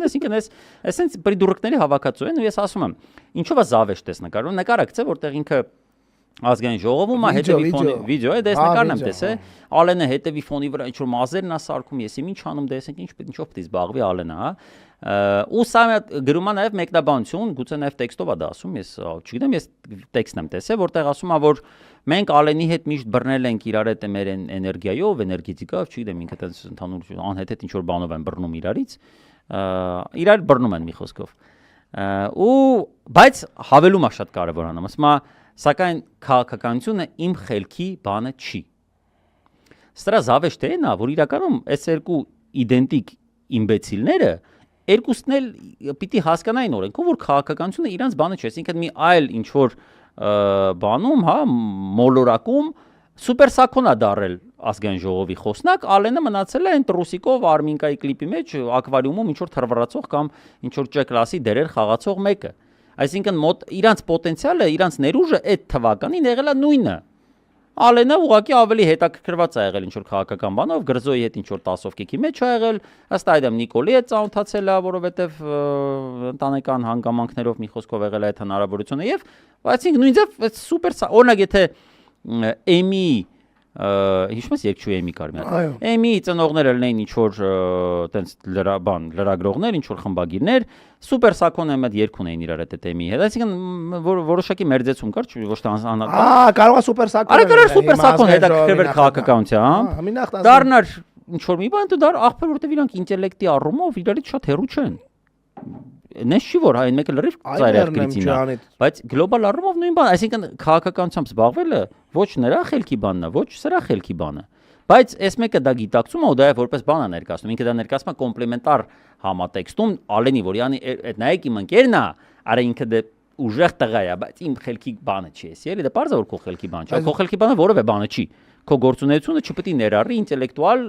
այսինքն այսպես պրիդուրկների հավաքածու են ու ես ասում եմ, ինչով է զավեշտ ես նկարում, նկարակցե որտեղ ինքը ազգային ժողովում է հետևի ֆոնի վիդեո է, դες նկարն եմ տեսել, Ալենը հետևի ֆոնի վրա ինչ որ մազերն է սարքում, ես ինչ անում դեսենք, ինչով պետք է զբաղվի Ալենը, հա։ Ու սա գրում է նաև մեկնաբանություն, գուցե նաև տեքստով է դա ասում, ես չգիտեմ, ես տեքստն եմ տեսել, որտեղ ասում է, որ մենք Ալենի հետ միշտ բռնել ենք իրար հետ մեր էներգիայով, էներգետիկայով, չգիտեմ, ինքը տես ընդհանուր անհետ ինչ որ բանով են բռնում իրարից, իրար բռնում են մի խոսքով։ Ու բայց հավելում է շատ կարևոր անում, ասում է, սակայն քաղաքականությունը իմ խելքի բանը չի։ Սրա զավեշտ է նա, որ իրականում այս երկու իդենտիկ իմբեցիլները երկուսն էլ պիտի հասկանային օրենքով, որ քաղաքականությունը իրանց բանը չէ, այսինքն մի այլ ինչ որ բանում, հա, մոլորակում սուպերսակոն է դարել ազգային ժողովի խոսնակ, Ալենը մնացել է այն Տրուսիկով Արմինկայի կլիպի մեջ ակվարիումում ինչ որ թռվռացող կամ ինչ որ Չ-կլասի դերեր խաղացող մեկը։ Այսինքն մոտ իրանց պոտենցիալը, իրանց ներուժը այդ թվականին եղել է նույնը։ Ալենը ուղղակի ավելի հետաքրքրված է եղել ինչ որ քաղաքական բանով, Գրզոյի հետ ինչ որ տասովկեքի մեջ է եղել, ըստ այդմ Նիկոլի հետ ծանոթացել է, որովհետև ընտանեկան հանգամանքներով մի խոսքով եղել է այդ հնարավորությունը եւ այսինքն նույնիսկ սուպեր օրինակ եթե Էմի հիշում ես երկչու Էմի Կարմյան։ Էմի ծնողները լինեին ինչ որ տենց լրագրողներ, ինչ որ խմբագիրներ, սուպեր սակոն եմ այդ երգ ունեին իրար հետ Էմի հետ։ Այսինքն որոշակի մերձեցում կար, ոչ թե անհատական։ Կարող է սուպեր սակոն։ Արա կարող սուպեր սակոն հետաքրքրել քաղաքականության, հա։ Դառնար ինչ որ մի բան, դու դար ախպեր, որտեվ իրանք ինտելեկտի առումով իրարից շատ հեռու չեն։ Նես չի որ այն մեկը լրիվ ծայրերկրիցին է, բայց գլոբալ առումով նույն բան, այսինքն քաղաքականությամբ զբաղվելը ոչ նրա խելքի բանն է, ոչ սրա խելքի բանը։ Բայց այս մեկը դա գիտակցում է ու դա որպես բան է ներկայացնում, ինքը դա ներկայացնում է կոմպլեմենտար համատեքստում Ալենի, որ յանի այդ նայեք իմ ընկերն է, արա ինքը դե ուժեղ տղա է, բայց իմ խելքի բանը չի, էլի դա պարզ է որ քո խելքի բան չէ, քո խելքի բանը որևէ բանը չի։ Քո գործունեությունը չպետք է ներառի ինտելեկտուալ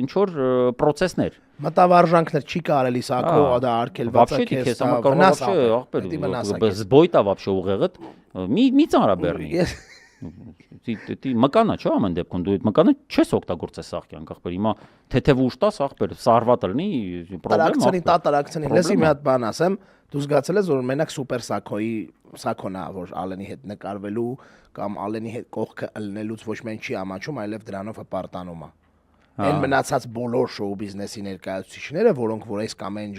ինչ որ process-ներ։ Մտավարժանքներ չի կարելի սա քո դա արգելվածը քեզ վնաս ախպեր, զբոյտա вообще ուղեղդ մի ծանրաբեռնի։ Դի մկանա չէ ամեն դեպքում դու այդ մկանը չես օգտագործես սաղ կյանք ախպեր հիմա թեթև ուժ տաս ախպեր սարվատ լինի պրոբլեմ տատարակցնի լսի մի հատ բան ասեմ դու զգացել ես որ մենակ սուպեր սակոնա որ Ալենի հետ նկարվելու կամ Ալենի հետ կողքը ըլնելուց ոչ միայն չի ամաչում այլև դրանով հպարտանում է այն մնացած բոլոր շոու բիզնեսի ներկայացուցիչները որոնք որ այս կամ այն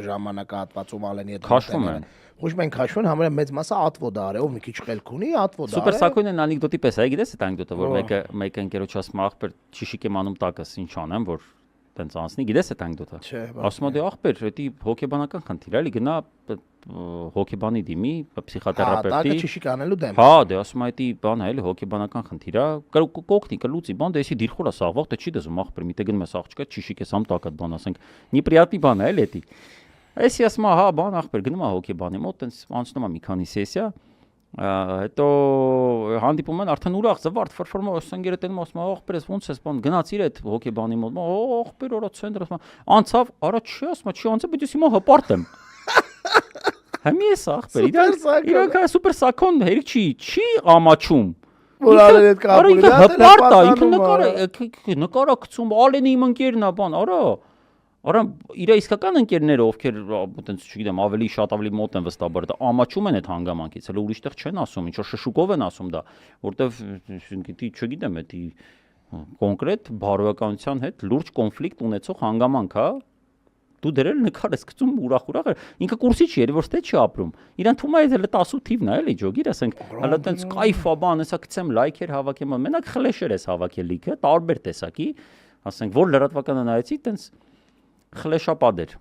ժամանակահատվածում Ալենի հետ քաշվում են ոչ մենք քաշվում համարյա մեծ մասը ատվոդար է ով մի քիչ խելք ունի ատվոդար է սուպեր սակոյնն անեկդոտի պես է գիտես այդ անեկդոտը որ մեկը ընկերոջ ասում ախպեր ճիշիկ եմ անում տակս ինչ անեմ որ տենց անցնի գիտես այդ անեկդոտը ասում է դե ախպեր դա հոգեբանական խնդիր է էլի գնա հոգեբանի դիմի փսիխոթերապևտի տակը ճիշիկ անելու դեմ հա դե ասում է դա բան է էլի հոգեբանական խնդիր է կօգնի կլուծի բան դե էսի դիրխորա սաղվող դե չի դզում ախպեր միտե գնում ես աղջկա ճիշիկ ես ամ տակը բան ասենք նիպրիատի բան է էլի դա Այսի ասում հա բան ախպեր գնում է հոգեբանի մոտ տենց անցնում է մի քանի սեսիա հետո հանդիպում են արդեն ուրախ զվարթ ֆորֆորմա ասանգերը տենում ասում ախպեր ես ոնց ես բան գնացիր այդ հոգեբանի մոտ ախպեր օրա ցենտրը ասում անցավ արա չի ասում չի անցա բայց ես հիմա հպարտ եմ Համի ես ախպեր իրանք սուպեր սակոն հերիք չի ամաչում որ Ալենի հետ կապ ունի հպարտ է ինքը նկարակցում Ալենի իմ ընկերն է բան Արա իր իսկական ընկերները ովքեր այտենց չգիտեմ ավելի շատ ավելի մոտ են վստահաբար դա ամաչում են այդ հանգամանքից հələ ուրիշտեղ չեն ասում ինչ որ շշուկով են ասում դա որտեվ չգիտեմ դա կոնկրետ բարոյականության հետ լուրջ կոնֆլիկտ ունեցող հանգամանք հա դու դրել նկար ես գցում ուրախ ինքը կուրսի չի երբ որ ստե չի ապրում իրան թվում է հələ 10 թիվն է էլի ջոգիր ասենք հələ այտենց կայֆա բան հեսա գցեմ լայքեր հավաքեմ մենակ խլեշեր ես հավաքել լիքը տարբեր տեսակի ասենք որ լրատվականը նայեցի այտենց խլեշապադեր